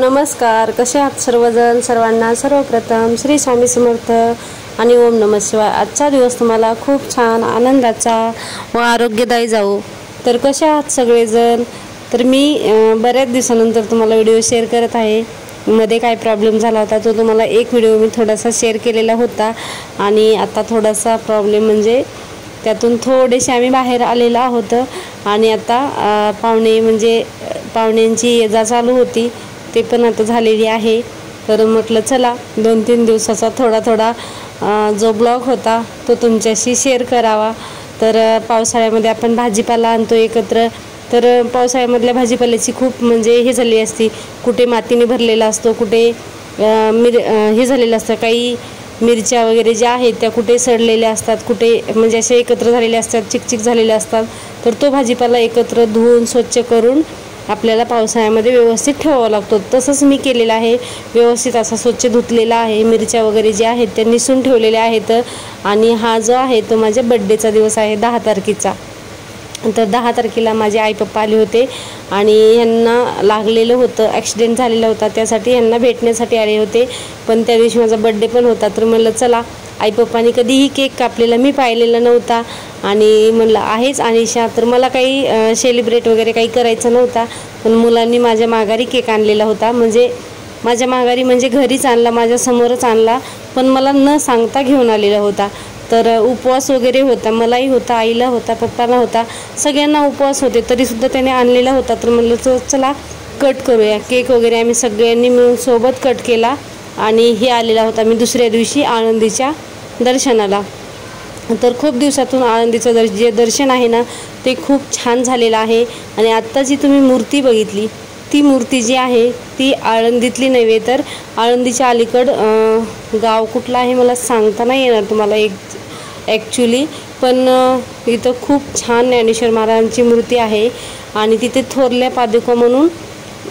नमस्कार. कसे आहात सर्वजण? सर्वांना सर्वप्रथम श्री स्वामी समर्थ आणि ओम नमः शिवाय. आजचा दिवस तुम्हाला खूप छान आनंदाचा व आरोग्यदायी जाऊ. तर कसे आहात सगळेजण? तर मी बऱ्याच दिवसानंतर तुम्हाला व्हिडिओ शेअर करत आहे. मध्ये काय प्रॉब्लेम झाला होता तो तुम्हाला एक व्हिडिओ मी थोडासा शेअर केलेला होता आणि आता थोडासा प्रॉब्लेम म्हणजे त्यातून थोडेसे आम्ही बाहेर आलेलो आहोत आणि आता पाहुण्यांची ये-जा चालू होती, ते पण आता झालेली आहे. तर म्हटलं चला 2-3 दिवसाचा थोडा जो ब्लॉग होता तो तुमच्याशी शेअर करावा. तर पावसाळ्यामध्ये आपण भाजीपाला आणतो एकत्र. तर पावसाळ्यामधल्या भाजीपाल्याची खूप हे झाली असती, कुठे मातीने भरलेला असतो, कुठे हे झालेलं असतं, काही मिरच्या वगैरे ज्या आहेत त्या कुठे सडलेल्या असतात, कुठे असे एकत्र झालेले असतात, चिकचिक झालेले असतात. तर तो भाजीपाला एकत्र धुवून स्वच्छ करून आपल्याला पावसाळ्यामध्ये व्यवस्थित ठेवावा लागतो. तसंच मी केलेलं आहे. व्यवस्थित असा स्वच्छ धुतलेला आहे. मिरच्या वगैरे ज्या आहेत त्या निसून ठेवलेल्या आहेत. आणि हा जो आहे तो माझ्या बड्डेचा दिवस आहे 10 तारखेचा. तर 10 तारखेला माझे आई पप्पा आले होते आणि यांना लागलेलं होतं, ॲक्सिडेंट झालेला होता, त्यासाठी यांना भेटण्यासाठी आले होते. पण त्या दिवशी माझा बड्डे पण होता. तर म्हणलं चला, आई पप्पांनी कधीही केक कापलेला मी पाहिलेला नव्हता आणि म्हणलं आहेच अनिशा. तर मला काही सेलिब्रेट वगैरे काही करायचं नव्हता, पण मुलांनी माझ्या माघारी केक आणलेला होता. माझ्या माघारी घरीच आणला, माझ्यासमोरच आणला, पण मला न सांगता घेऊन आलेला होता. तर उपवास वगैरे होता, मलाही होता, आईला होता, पप्पाला होता, सगळ्यांना उपवास होते, तरीसुद्धा त्याने आणलेला होता. तर म्हणलं चला कट करूया केक वगैरे. आम्ही सगळ्यांनी मिळून सोबत कट केला आणि हे आलेला होता मी दुसऱ्या दिवशी आळंदीच्या दर्शनाला. तर खूप दिवसातून आळंदीचं जे दर्शन आहे ना ते खूप छान झालेलं आहे. आणि आत्ता जी तुम्ही मूर्ती बघितली ती मूर्ती जी आहे ती आळंदीतली नव्हे, तर आळंदीच्या अलीकड गाव कुठलं आहे मला सांगता नाही येणार तुम्हाला ॲक्च्युली. पण इथं खूप छान ज्ञानेश्वर महाराजांची मूर्ती आहे आणि तिथे थोरल्या पादुका म्हणून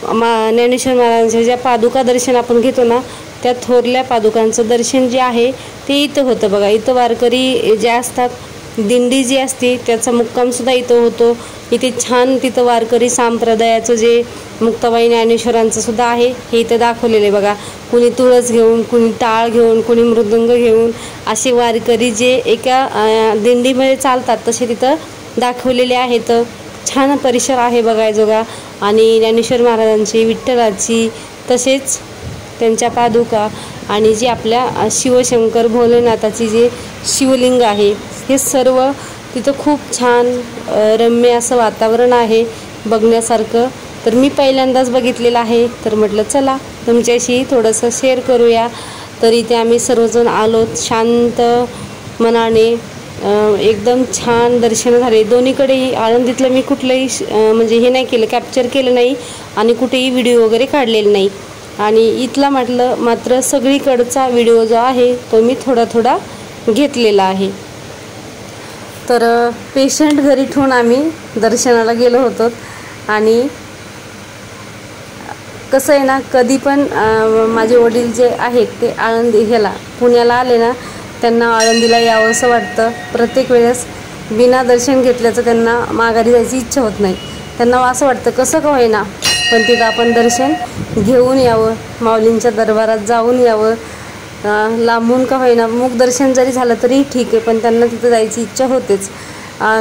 ज्ञानेश्वर महाराजांच्या ज्या पादुका दर्शन आपण घेतो ना त्या थोरल्या पादुकांचं दर्शन जे आहे ते इथं होतं बघा. इथं वारकरी जे असतात, दिंडी जी असते त्याचा मुक्कामसुद्धा इथं होतो. इथे छान तिथं वारकरी संप्रदायाचं जे मुक्ताबाई ज्ञानेश्वरांचं सुद्धा आहे हे इथं दाखवलेलं आहे बघा. कुणी तुळस घेऊन, कुणी टाळ घेऊन, कुणी मृदंग घेऊन असे वारकरी जे एका दिंडीमध्ये चालतात तसे तिथं दाखवलेले आहेत. छान परिसर आहे बघायजोगा. आणि ज्ञानेश्वर महाराजांची, विठ्ठलाची, तसेच त्यांच्या पादुका आणि जी आपल्या शिवशंकर भोलेनाथाची जे शिवलिंग आहे हे सर्व तिथं खूप छान रम्य असं वातावरण आहे बघण्यासारखं. तर मी पहिल्यांदाच बघितलेलं आहे. तर म्हटलं चला तुमच्याशी थोडंसं शेअर करूया. तर इथे आम्ही सर्वजण आलो शांत मनाने. एकदम छान दर्शन झाले दोन्हीकडेही. आळंदीतलं मी कुठलंही हे नाही केलं, कॅप्चर केलं नाही आणि कुठेही व्हिडिओ वगैरे काढलेला नाही. आणि इथला मात्र सगळीकडचा व्हिडिओ जो आहे तो मी थोडा घेतलेला आहे. तर पेशंट घरी ठेवून आम्ही दर्शनाला गेलो होतो. आणि कसं आहे ना, कधी पण माझे वडील जे आहेत ते पुण्याला आले ना त्यांना आळंदीला यावं असं वाटतं. प्रत्येक वेळेस बिना दर्शन घेतल्याचं त्यांना माघारी जायची इच्छा होत नाही. त्यांना असं वाटतं कसं का होईना पण तिथं आपण दर्शन घेऊन यावं, माऊलींच्या दरबारात जाऊन यावं. लांबून का होईना, मुख दर्शन जरी झालं तरी ठीक आहे, पण त्यांना तिथं जायची इच्छा होतेच.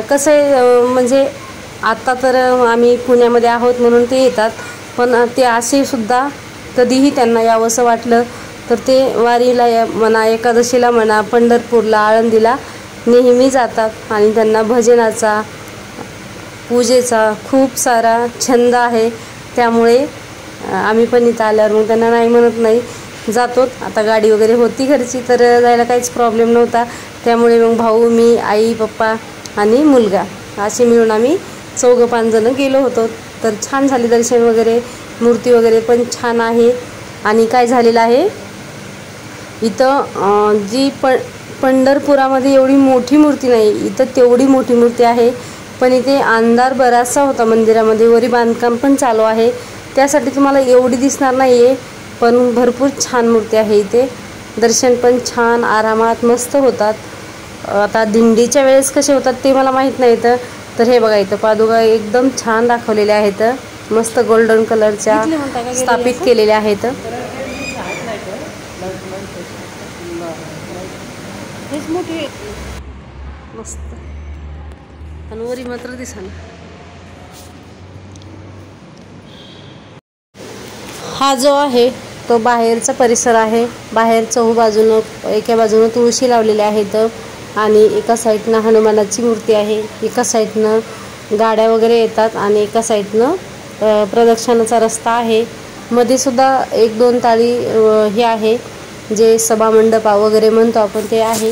कसं आहे आता तर आम्ही पुण्यामध्ये आहोत म्हणून ते येतात, पण ते असेसुद्धा कधीही त्यांना यावंसं वाटलं तर ते वारीला म्हणा, एकादशीला म्हणा, पंढरपूरला, आळंदीला नेहमी जातात. आणि त्यांना भजनाचा, पूजेचा खूप सारा छंद आहे. त्यामुळे आम्ही पण इथं आल्यावर मग त्यांना नाही म्हणत नाही, जातो. आता गाडी वगैरे होती घरची तर जायला काहीच प्रॉब्लेम नव्हता. त्यामुळे मग भाऊ, मी, आई, पप्पा आणि मुलगा असे मिळून आम्ही 4-5 जण गेलो होतो. तर छान झाले दर्शन वगैरे. मूर्ती वगैरे पण छान आहे. आणि काय झालेलं आहे इथं जी पंढरपुरामध्ये एवढी मोठी मूर्ती नाही, इथं तेवढी मोठी मूर्ती आहे. पण इथे अंधार बराचसा होता मंदिरामध्ये, वरी बांधकाम पण चालू आहे, त्यासाठी तुम्हाला एवढी दिसणार नाही आहे. पण भरपूर छान मूर्ती आहे इथे. दर्शन पण छान आरामात मस्त होतात. आता दिंडीच्या वेळेस कसे होतात ते मला माहीत नाही. तर हे बघा इथं पादुका एकदम छान दाखवलेल्या आहेत. मस्त गोल्डन कलरच्या स्थापित केलेल्या आहेत. मस्त आणि वरी मात्र दिसा. हा जो आहे तो बाहेरचा परिसर आहे. बाहेर चहू बाजूनं एका बाजूनं तुळशी लावलेल्या आहेत आणि एका साईडनं हनुमानाची मूर्ती आहे. एका साईडनं गाड्या वगैरे येतात आणि एका साईडनं प्रदक्षिणाचा रस्ता आहे. मध्ये सुद्धा 1-2 ताळी हे आहे जे सभामंडप वगैरे म्हणतो आपण ते आहे.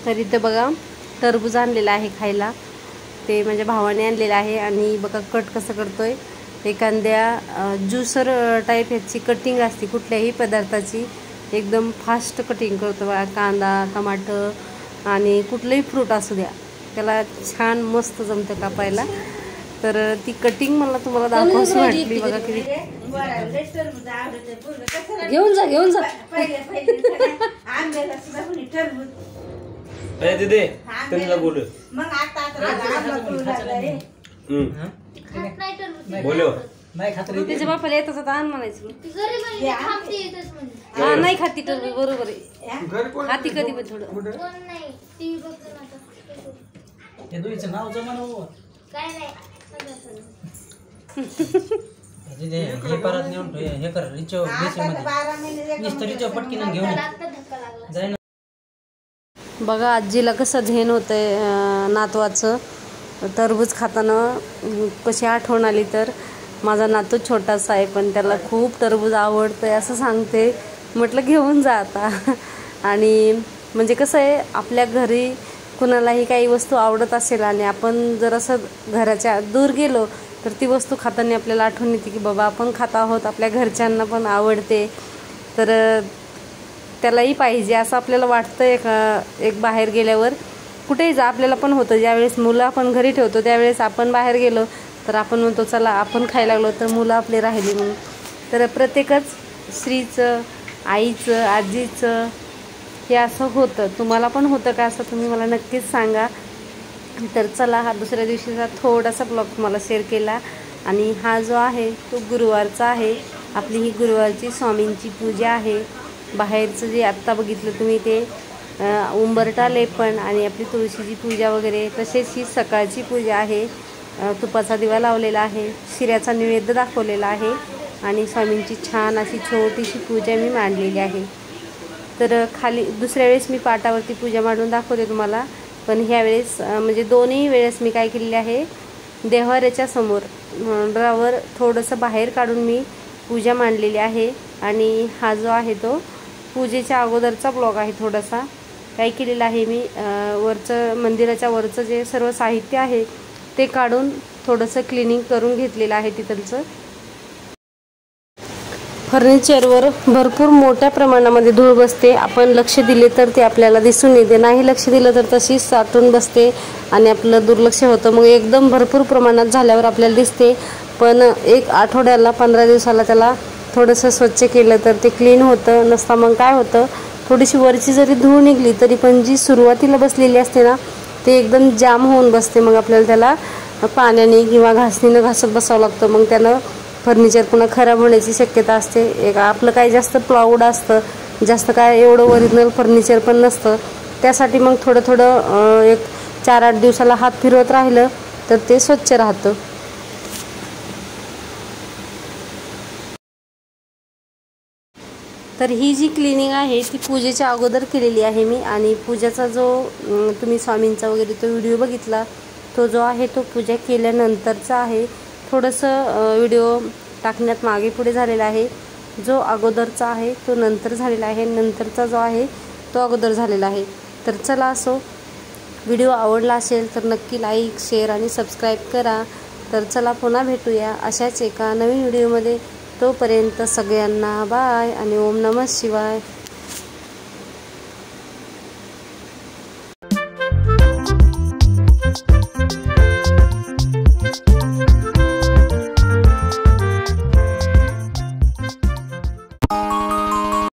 तर इथे बघा टरबूज आणलेलं आहे खायला. ते माझ्या भावाने आणलेलं आहे आणि बघा कट कसं करतोय. एखाद्या ज्युसर टाईप ह्याची कटिंग असते कुठल्याही पदार्थाची, एकदम फास्ट कटिंग करतो बघा. कांदा, टमाटर आणि कुठलंही फ्रूट असू द्या त्याला छान मस्त जमतं कापायला. तर ती कटिंग मला तुम्हाला दाखवायची वाटली. बघा किती घेऊन जा घेऊन जा. त्याच्या बापाला येतच होता आण म्हणायचं. हा नाही खाती टरबूज बरोबर आहे. खाती कधी पण थोडं. बघा आजीला कसं ध्यान होतंय नातवाचं. टरबूज खाताना कशी आठवण आली तर माझा नातू छोटासा आहे पण त्याला खूप टरबूज आवडतंय असं सांगते. म्हटलं घेऊन जा आता. आणि म्हणजे कसं आहे आपल्या घरी कुणालाही काही वस्तू आवडत असेल आणि आपण जर असं घराच्या दूर गेलो तर ती वस्तू खाताना आपल्याला आठवण येते की बाबा आपण खात आहोत, आपल्या घरच्यांना पण आवडते तर त्यालाही पाहिजे असं आपल्याला वाटतं. एक बाहेर गेल्यावर कुठेही जा आपल्याला पण होतं. ज्यावेळेस मुलं आपण घरी ठेवतो त्यावेळेस आपण बाहेर गेलो तर आपण म्हणतो चला आपण खायला लागलो तर मुलं आपले राहिली म्हणून. तर प्रत्येकच स्त्रीचं, आईचं, आजीचं हे असं होतं. तुम्हाला पण होतं का असं तुम्ही मला नक्कीच सांगा. तर चला हा दुसऱ्या दिवशीचा थोडासा ब्लॉग तुम्हाला शेअर केला. आणि हा जो आहे तो गुरुवारचा आहे. आपली ही गुरुवारची स्वामींची पूजा आहे. बाहेरचं जे आत्ता बघितलं तुम्ही ते उंबरटा लेपण आणि आपली तुळशीची पूजा वगैरे, तसेच ही सकाळची पूजा आहे. तुपाचा दिवा लावलेला आहे, शिऱ्याचा नैवेद्य दाखवलेला आहे आणि स्वामींची छान अशी छोटीशी पूजा मी मांडलेली आहे. तर खाली दुसऱ्या वेळेस मी पाटावरती पूजा मांडून दाखवते तुम्हाला, पण ह्यावेळेस म्हणजे दोन्ही वेळेस मी काय केलेले आहे, देव्हाऱ्याच्या समोर मंडळावर थोडंसं बाहेर काढून मी पूजा मांडलेली आहे. आणि हा जो आहे तो पूजेच्या अगोदरचा ब्लॉग आहे. थोडासा काय केलेलं आहे मी, वरचं मंदिराच्या वरचं जे सर्व साहित्य आहे ते काढून थोडंसं क्लिनिंग करून घेतलेलं आहे. तिथलचं फर्निचरवर भरपूर मोठ्या प्रमाणामध्ये धूळ बसते. आपण लक्ष दिले तर ते आपल्याला दिसून येते, नाही लक्ष दिलं तर तशीच साठून बसते आणि आपलं दुर्लक्ष होतं. मग एकदम भरपूर प्रमाणात झाल्यावर आपल्याला दिसते, पण एक आठवड्याला 15 दिवसाला त्याला थोडंसं स्वच्छ केलं तर ते क्लीन होतं. नसता मग काय होतं, थोडीशी वरची जरी धूळ निघली तरी पण जी सुरुवातीला बसलेली असते ना ते एकदम जाम होऊन बसते. मग आपल्याला त्याला पाण्याने किंवा घासणीनं घासत बसावं लागतं. मग त्यानं फर्निचर पुन्हा खराब होण्याची शक्यता असते. एक आपलं काही जास्त प्लाऊड असतं, जास्त काय एवढं ओरिजिनल फर्निचर पण नसतं. त्यासाठी मग थोडं थोडं एक 4-8 दिवसाला हात फिरवत राहिलं तर ते स्वच्छ राहतं. तर ही जी क्लिनिंग आहे ती पूजेच्या अगोदर केलेली आहे मी. आणि पूजेचा जो तुम्ही स्वामींचा वगैरे तो व्हिडिओ बघितला तो जो आहे तो पूजा केल्यानंतरचा आहे. थोडंसं व्हिडिओ टाकण्यात मागे पुढे झालेला आहे. जो अगोदरचा आहे तो नंतर झालेला आहे, नंतरचा जो आहे तो अगोदर झालेला आहे. तर चला असो, व्हिडिओ आवडला असेल तर नक्की लाईक, शेअर आणि सबस्क्राईब करा. तर चला पुन्हा भेटूया अशाच एका नवीन व्हिडिओमध्ये. तोपर्यंत सगळ्यांना बाय आणि ओम नमः शिवाय.